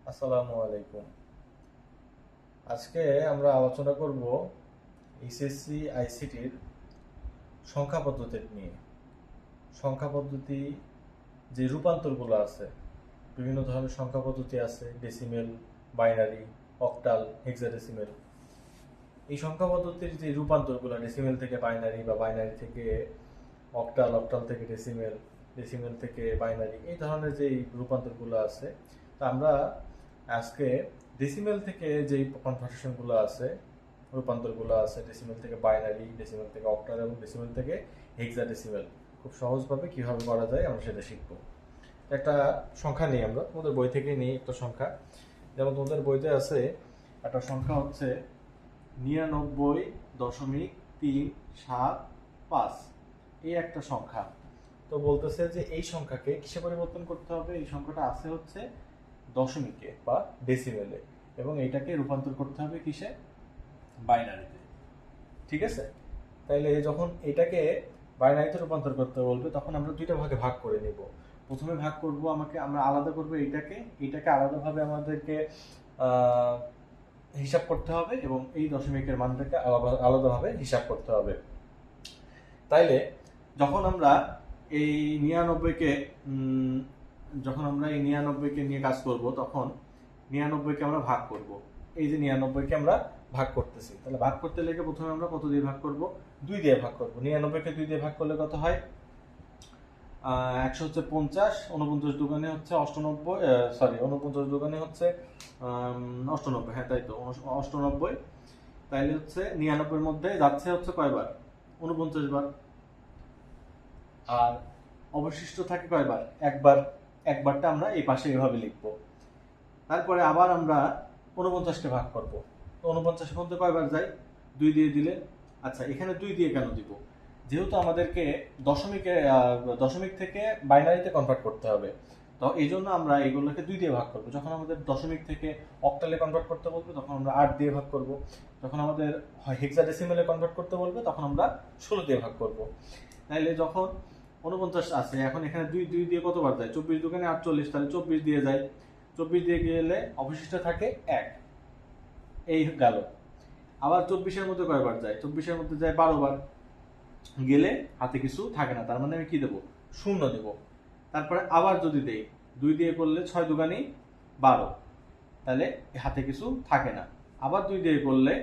আসসালামু আলাইকুম। আজকে আমরা আলোচনা করব এইচএসসি আইসিটির সংখ্যা পদ্ধতি নিয়ে। সংখ্যা পদ্ধতি যে রূপান্তরগুলো আছে, বিভিন্ন ধরনের সংখ্যা পদ্ধতি আছে, ডেসিমেল, বাইনারি, অক্টাল, হেক্সাডেসিমেল। এই সংখ্যা পদ্ধতির যে রূপান্তরগুলো, ডেসিমেল থেকে বাইনারি বা বাইনারি থেকে অক্টাল, অক্টাল থেকে ডেসিমেল, ডেসিমেল থেকে বাইনারি, এই ধরনের যে রূপান্তরগুলো আছে, তা আমরা আজকে ডেসিমেল থেকে যেই কনভার্সেশনগুলো আছে, রূপান্তরগুলো আছে, ডেসিমেল থেকে বাইনারি, ডেসিমেল থেকে অক্টাল এবং ডেসিমেল থেকে হেক্সাডেসিমেল, খুব সহজভাবে কিভাবে করা যায় আমরা সেটা শিখবো। একটা সংখ্যা নিই, আমরা তোমাদের বই থেকে নিই একটা সংখ্যা। যেমন তোমাদের বইতে আছে একটা সংখ্যা হচ্ছে 99.375, এই একটা সংখ্যা। তো বলতেছে যে এই সংখ্যাকে কিসে পরিবর্তন করতে হবে। এই সংখ্যাটা আছে হচ্ছে দশমিকে বা ডেসিমেলে, এবং এটাকে রূপান্তর করতে হবে কিসে, বাইনারিতে। ঠিক আছে, তাইলে যখন এটাকে বাইনারিতে রূপান্তর করতে বলবে তখন আমরা দুইটা ভাগে ভাগ করে নিব। প্রথমে ভাগ করব, আমরা আলাদা করব এটাকে আলাদাভাবে আমাদেরকে হিসাব করতে হবে, এবং এই দশমিকের মানটাকে আলাদাভাবে হিসাব করতে হবে। তাইলে যখন আমরা এই নিরানব্বইকে যখন আমরা এই 99কে নিয়ে কাজ করব, তখন 99কে আমরা ভাগ করব। এই যে 99কে আমরা ভাগ করতেছি, তাহলে ভাগ করতে লেগে প্রথমে আমরা কত দিয়ে ভাগ করব, 2 দিয়ে ভাগ করব। 99কে 2 দিয়ে ভাগ করলে কত হয়, 100 হচ্ছে 50, 49 দুগুণে হচ্ছে 98, সরি 49 দুগুণে হচ্ছে 98, হ্যাঁ তাই তো 98। তাইলে হচ্ছে 99-এর মধ্যে যাচ্ছে হচ্ছে কয়বার, 49 বার। আর অবশিষ্ট থাকে কয়বার, একবার। একবারটা আমরা এই পাশে এভাবে লিখবো। তারপরে আবার আমরা 49কে ভাগ করব। তো 49-এর মধ্যে কয়বার যায়, 2 দিয়ে দিলে। আচ্ছা, এখানে 2 দিয়ে কেন দিব, যেহেতু আমাদেরকে দশমিক থেকে বাইনারিতে কনভার্ট করতে হবে, তো এই জন্য আমরা এইগুলোকে 2 দিয়ে ভাগ করব। যখন আমাদের দশমিক থেকে অক্টালে কনভার্ট করতে বলবে তখন আমরা 8 দিয়ে ভাগ করব। যখন আমাদের হেক্সাডেসিমেলে কনভার্ট করতে বলবে তখন আমরা 16 দিয়ে ভাগ করব। তাইলে যখন 49 আছে, এখন এখানে 2 2 দিয়ে কতবার যায়, 24 দুগুণে 48, তাহলে 24 দিয়ে যায়। 24 দিয়ে গেলে অবশিষ্ট থাকে 1, এই গেল। আবার 24-এর মধ্যে কয়বার যায়, 24-এর মধ্যে যায় 12 বার। গেলে হাতে কিছু থাকে না, তার মানে আমি কি দেবো, 0 দেব। তারপরে আবার যদি দেই, 2 দিয়ে করলে 6 দুগুণে 12, তাহলে হাতে কিছু থাকে না। আবার 2 দিয়ে করলে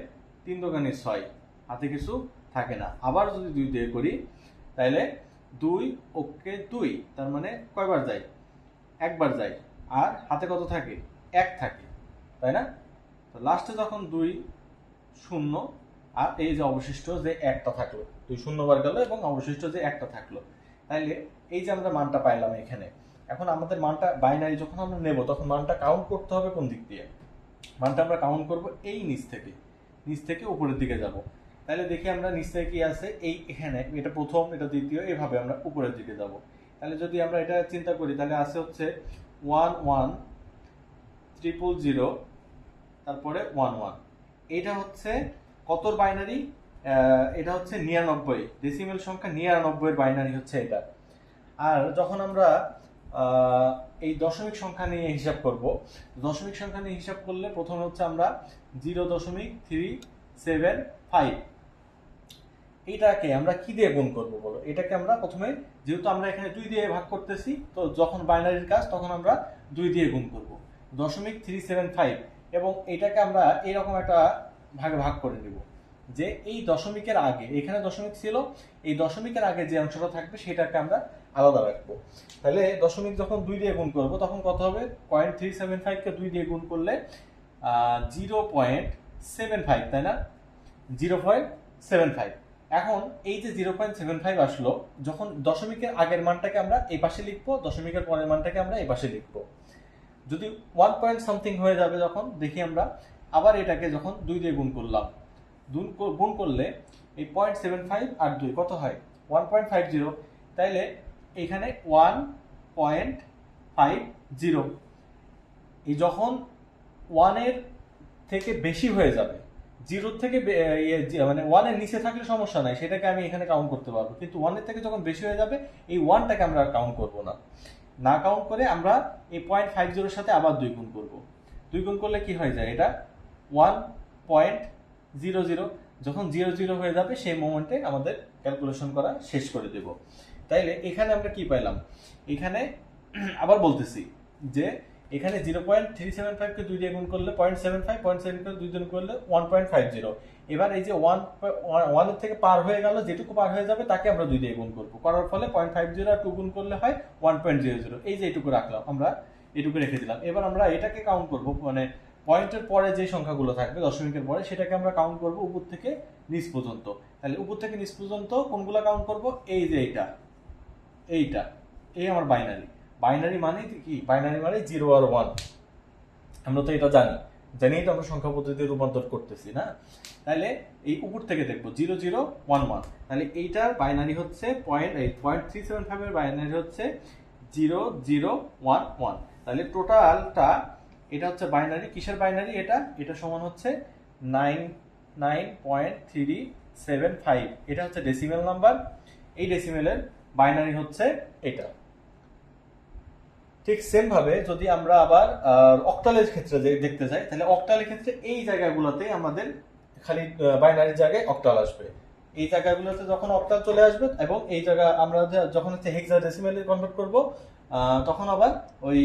3 দুগুণে 6, হাতে কিছু থাকে না। আবার যদি 2 দিয়ে করি তাহলে 2 ওকে 2, তার মানে কয়বার যায়, একবার যায়। আর হাতে কত থাকে, 1 থাকে, তাই না? তো লাস্টে যখন 2 0, আর এই যে অবশিষ্ট যে একটা থাকলো, 2 0 বার গেল এবং অবশিষ্ট যে একটা থাকলো, তাইলে এই যে আমরা মানটা পাইলাম এখানে। এখন আমাদের মানটা বাইনারি যখন আমরা নেব তখন মানটা কাউন্ট করতে হবে কোন দিক দিয়ে, মানটা আমরা কাউন্ট করব এই নিচ থেকে উপরের দিকে যাব। তাহলে দেখি আমরা নিচ থেকে কি আছে, এই এখানে এটা প্রথম, এটা দ্বিতীয়, এভাবে আমরা উপরের দিকে যাব। তাহলে যদি আমরা এটা চিন্তা করি, তাহলে আছে হচ্ছে 1 1 0 0, তারপরে 1 1। এটা হচ্ছে কতর বাইনারি, এটা হচ্ছে 99, ডেসিমেল সংখ্যা 99 এর বাইনারি হচ্ছে এটা। আর যখন আমরা এই দশমিক সংখ্যা নিয়ে হিসাব করব, দশমিক সংখ্যা নিয়ে হিসাব করলে প্রথমে হচ্ছে আমরা 0.375, এটাকে আমরা কি দিয়ে গুণ করব বলো। এটাকে আমরা প্রথমে, যেহেতু আমরা এখানে 2 দিয়ে ভাগ করতেছি, তো যখন বাইনারির কাজ তখন আমরা 2 দিয়ে গুণ করব 0.375, এবং এটাকে আমরা এরকম একটা ভাগে ভাগ করে নিব, যে এই দশমিকের আগে, এখানে দশমিক ছিল, এই দশমিকের আগে যে অংশটা থাকবে সেটাকে আমরা আলাদা রাখবো। তাহলে দশমিক যখন 2 দিয়ে গুণ করব তখন কত হবে, 0.375কে 2 দিয়ে গুণ করলে 0.75, তাই না, 0.75। এখন এই যে 0.75 আসলো, যখন দশমিকের আগের মানটাকে আমরা এই পাশে লিখবো, দশমিকের পরের মানটাকে আমরা এই পাশে লিখবো। যদি 1 পয়েন্ট সামথিং হয়ে যাবে, যখন দেখি আমরা আবার এটাকে যখন 2 দিয়ে গুণ করলাম, গুণ করলে এই 0.75 আর 2 কত হয়, 1.50। তাইলে এখানে 1.50, এই যখন 1 এর থেকে বেশি হয়ে যাবে, 0 থেকে মানে 1 এর নিচে থাকলে সমস্যা নাই, সেটাকে আমি এখানে কাউন্ট করতে পারবো। কিন্তু 1 এর থেকে যখন বেশি হয়ে যাবে, এই 1টাকে আমরা কাউন্ট করব না। না কাউন্ট করে আমরা এই 0.50-এর সাথে আবার 2 গুণ করব। 2 গুণ করলে কি হয়ে যায়, এটা 1.00। যখন 00 হয়ে যাবে সেই মোমেন্টে আমাদের ক্যালকুলেশন করা শেষ করে দেব। তাইলে এখানে আমরা কি পাইলাম, এখানে আবার বলতেছি যে এখানে 0.375 কে 2 দিয়ে গুণ করলে 0.75, 0.7 কে 2 দিয়ে করলে 1.50। এবার এই যে 1 এর থেকে পার হয়ে গেল, যেটুকু পার হয়ে যাবে তাকে আমরা 2 দিয়ে গুণ করব, করার ফলে 0.50 আর 2 গুণ করলে হয় 1.00। এই যে এটুকু রাখলাম, আমরা এটুকু রেখে দিলাম। এবার আমরা এটাকে কাউন্ট করব, মানে পয়েন্টের পরে যে সংখ্যাগুলো থাকবে দশমিকের পরে সেটাকে আমরা কাউন্ট করব উপর থেকে নিচ পর্যন্ত। তাহলে উপর থেকে নিচ পর্যন্ত কোনগুলো কাউন্ট করব, এই যে এইটা এই আমার বাইনারি। বাইনারি মানে কি, বাইনারি মানে 0 আর 1। আমরা তো এটা জানি তো আমরা সংখ্যা পদ্ধতিতে রূপান্তর করতেছি না। তাহলে এই উপর থেকে দেখবো 0011, তাহলে এইটার বাইনারি হচ্ছে 0.375 এর বাইনারি হচ্ছে 0011। তাহলে টোটালটা এটা হচ্ছে বাইনারি, কিসের বাইনারি, এটা সমান হচ্ছে 99.375। এটা হচ্ছে ডেসিমেল নাম্বার, এই ডেসিমেলের বাইনারি হচ্ছে এটা। ঠিক সেম ভাবে যদি আমরা আবার অক্টালের ক্ষেত্রে দেখতে যাই, তাহলে অক্টালের ক্ষেত্রে এই জায়গাগুলোতে আমাদের খালি বাইনারির জায়গায় অক্টাল আসবে। এই জায়গাগুলোতে যখন অক্টাল চলে আসবে এবং এই জায়গা আমরা যখন হচ্ছে হেক্সাডেসিমেলে কনভার্ট করব, তখন আবার ওই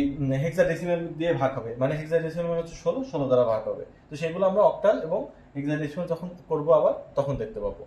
হেক্সাডেসিমেল দিয়ে ভাগ হবে, মানে হেক্সাডেসিমেল মানে হচ্ছে 16 দ্বারা ভাগ হবে। তো সেগুলো আমরা অক্টাল এবং হেক্সাডেসিমেল যখন করব আবার তখন দেখতে পাবো।